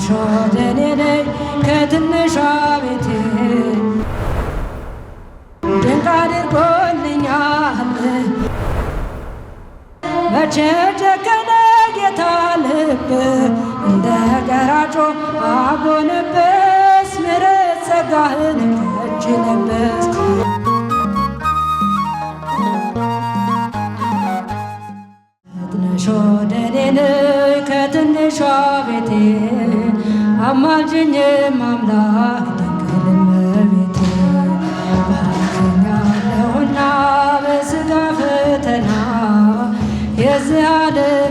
ትንሿ ደኔ ነይ ከትንሿ ቤቴ ድንቅ አድርጎልኛል መቼ ጨከነ ጌታ ልብ እንደ ቀራጮ አጎነበስ ምሕረት ጸጋህን ከእጅ ለበስ ትንሿ ደኔ ነይ ከትንሿ ቤቴ አማልጅኝ አምላክ ድንግል እመቤቴ ባርኮኛለሁና በሥጋ ፈተና የዚህ ዓለም